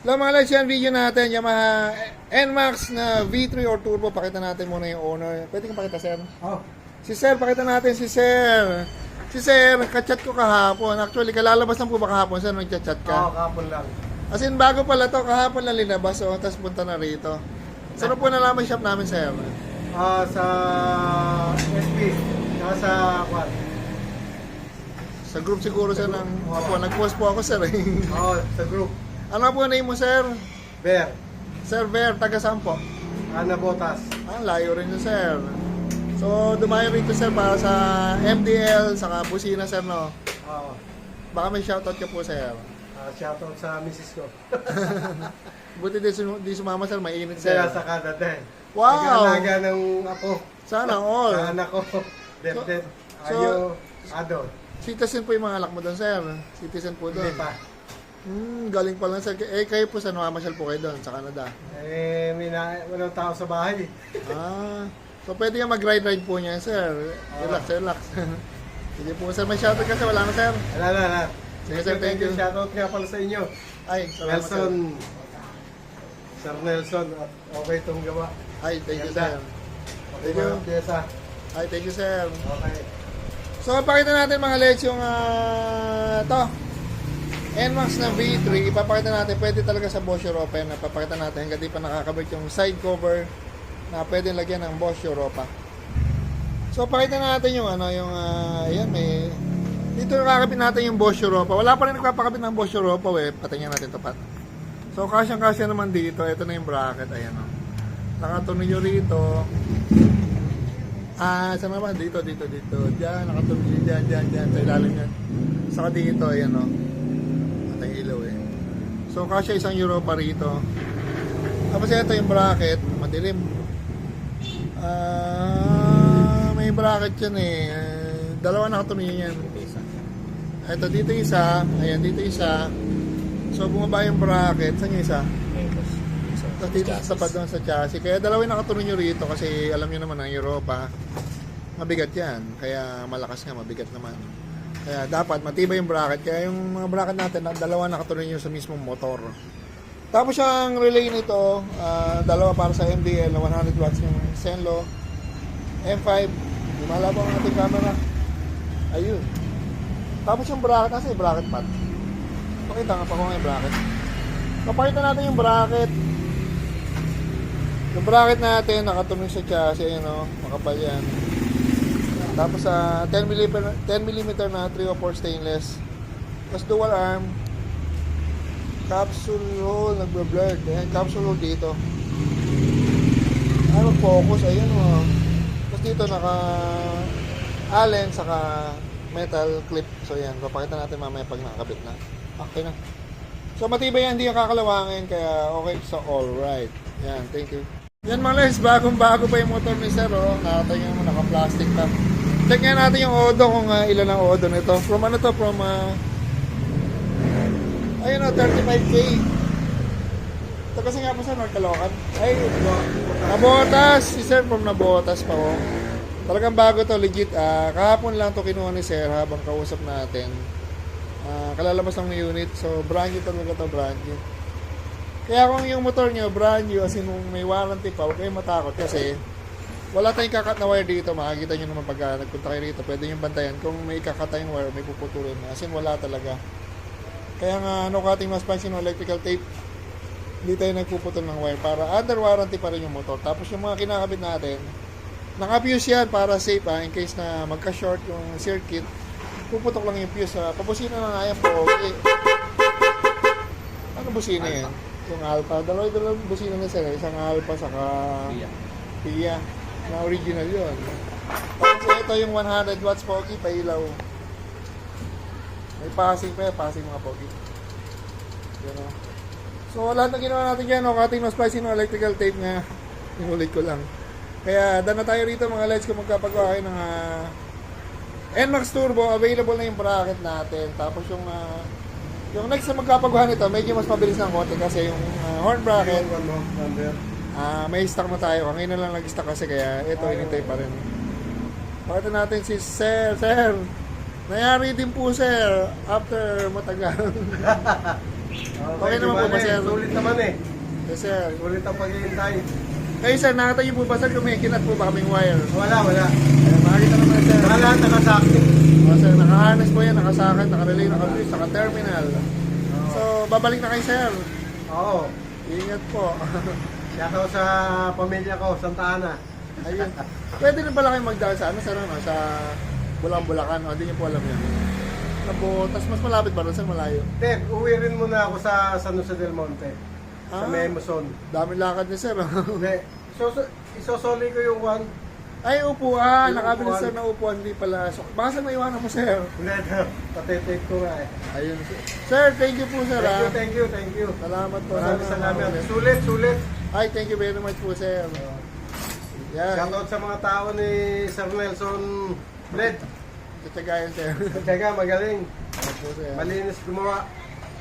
Hello mga guys, yan video natin, Yamaha NMAX na V3 or Turbo. Pakita natin muna yung owner. Pwede kang pakita, sir? Oh, Si sir, pakita natin si sir. Si sir, kachat ko kahapon. Actually, kalalabas lang po ba kahapon, sir, nagchat-chat ka? kahapon lang. As in, bago pala to, kahapon lang linabas, oh, tapos punta na rito. Saan po nalaman shop namin, sir? Sa SB, saka sa kwan. Sa group siguro, sir, ng... Opo, nag-post po ako, sir. Sa group. Ano po name mo, sir? Bear, Sir Ver, taga saan po? Ana Botas. Layo rin yun, sir. So, dumayo rito, sir, para sa MDL, saka busina, sir, no? Oh, Baka may shoutout ka po, sir. shoutout sa misis ko. Buti di sumama, sir, mainit, sir. Kaya sa Canada eh. Wow! Nag-aalaga ng apo. Sana all. Sa anak ko. Dep. So- Ado. Citizen po yung mga anak mo doon, sir. Citizen po doon. Hindi pa. Galing pa lang, sir. Kayo po, sa namamasyal po kayo doon, sa Canada. Walang tao sa bahay. So, pwede nga mag-ride po niya, sir. Relax, relax. Sige po, sir. May shoutout ka, sir. Wala na, sir. Wala. Sige, sir. Thank you. Shoutout nga pala sa inyo. Ay, salamat, sir. Nelson. Sir Nelson. At okay itong gawa. Ay, thank you, Ganda. sir. Thank you. Pyesa. Ay, thank you, sir. Okay. So, pakita natin mga lets yung to NMAX na V3. Ipapakita natin, pwede talaga sa Bosch Europa yan. Papakita natin hanggang di pa nakakabit yung side cover na pwede lagyan ng Bosch Europa. So, pakita natin yung ayan, may dito nakakabit natin yung Bosch Europa. Wala pa rin nagpapakabit ng Bosch Europa, patingnan natin tapat. So, kasyang-kasya naman dito. Ito na yung bracket, ayan o. Nakatunog nyo rito. Saan naman? Dito. Diyan, nakatunog dyan. Sa ilalim yan. Saka dito, ayan o. At ang ilaw eh. So, kasya isang Europa rito. Tapos ito yung bracket. Madilim. May bracket yan eh. Dalawa nakatunog yan. Ito, dito isa. Ayan, dito isa. So, bumaba yung bracket. Saan yung isa? Tapos dito sa tapat doon sa chassis. Kaya dalawa yung nakatunog nyo rito kasi alam nyo naman ang Europa, mabigat yan. Kaya malakas nga, mabigat naman. Kaya dapat matibay yung bracket. Kaya yung mga bracket natin, dalawa nakatunog nyo sa mismong motor. Tapos yung relay nito, dalawa para sa MDL na 100 watts yung Senlo. M5, di malabo ang ating camera. Ayun. Tapos yung bracket, nasa yung bracket pad? Pakita nga pa ko nga yung bracket. Papakita natin yung bracket. Yung bracket natin, nakatunog sa chassis, ayan o, makapal yan. Tapos sa 10mm na 304 stainless. Tapos dual arm. Capsule hole, nagbe-blurred. Ayan, capsule hole dito. Focus, ayan o. Tapos dito naka Allen, saka metal clip. So ayan, papakita natin mamaya pag nakakabit na. Okay na. So matibay yan, hindi yung kakalawangin. Kaya okay, so alright. Yan, thank you. Yan mga guys, bagong-bago pa yung motor ni Sir, oh. Nakatayo mo, naka-plastic top. Check nga natin yung odo kung ilan ang odo nito. From ano to? From, ayun o, 35K. Ito kasi nga po sa North Caloocan. Ay, Nabotas. Si Sir from Nabotas pa, oh. Talagang bago to, legit. Kahapon lang to kinuha ni Sir habang kausap natin. Kalalabas lang ng unit. So, brand new talaga to, brand new. Kaya kung yung motor nyo, brand new, as in may warranty pa, huwag kayong matakot kasi wala tayong kakat na wire dito. Makikita nyo naman pag nagpunta kayo rito, pwede nyo bantayan kung may kakat tayong wire, may puputulin. As in wala talaga. Kaya nga, no cutting mas pansin ng electrical tape, hindi tayo nagpuputol ng wire para under warranty pa rin yung motor. Tapos yung mga kinakabit natin, naka-fuse yan para safe in case na magka-short yung circuit, puputok lang yung fuse. Pabusina na nga yan po. Okay. Ano busina yan? Yung Alpha. Dalawang busina na sila. Isang Alpha saka Pia. Na original yun. Tapos ito yung 100 watts pogi, pailaw. May passing pa yan. Passing mga pogi. Yan o. So lahat na ginawa natin dyan, cutting mas splicing ng electrical tape nga. Inulit ko lang. Kaya dana tayo rito mga lights kung magkapagawa kayo ng NMAX Turbo. Available na yung bracket natin. Tapos yung next na magkapagawa nito, medyo mas mabilis ng konti kasi yung horn bracket, may stock na tayo. Ngayon na lang nag-stock kasi kaya ito inintay pa rin. Pakita natin si Sir. Sir, nangyari din po Sir after matagal. Okay naman po ba, sir? Sulit naman eh. Yes, sir. Sulit ang paghihintay. Kayo, sir, nakita niyo po ba, sir, kung may kinat po ba kaming wire? Wala. Ayan, makikita naman, sir. Lahat nakasakti. O, sir, naka-harness po yan, nakasakan, naka-relay, naka-fuse, naka-terminal. So, babalik na kayo, sir. Oo. Ingat po. Shoutout sa pamilya ko, Santa Ana. Ayun. Pwede rin pala kayo magdaan sa sir, sa Bulacan, o, hindi niyo po alam yan. Nabotas, mas malapit ba rin, sir, malayo? Ted, uwi rin muna ako sa San Jose del Monte. Sa Memoson. Dami lakad ni sir. Hindi. Isosoli ko yung one. Ay, upuan. Yung Nakabili upuan. sir ng upuan, hindi pala. So, baka sir maiwanan mo, sir. Hindi, patitake ko nga eh. Ayun, sir. Sir, thank you po, sir. Thank you. Salamat po. Maraming Sana salamat. makaulit. Sulit. Ay, thank you very much po, sir. Yan. Shoutout sa mga tao ni Sir Nelson Bled. Tatagayan, sir. Tsaga, magaling. Ano po, sir. Malinis gumawa.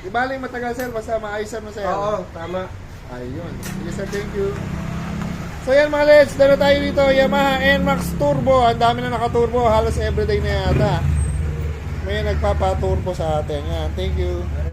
Di bali matagal, sir. Basta maayos mo, sir. Oo, tama. Ayun. Sige, sir. Thank you. So yan mga leds, dala tayo dito, Yamaha NMAX Turbo. Ang dami na naka-turbo, halos everyday na yata. May nagpapa-turbo sa atin. Yan, thank you.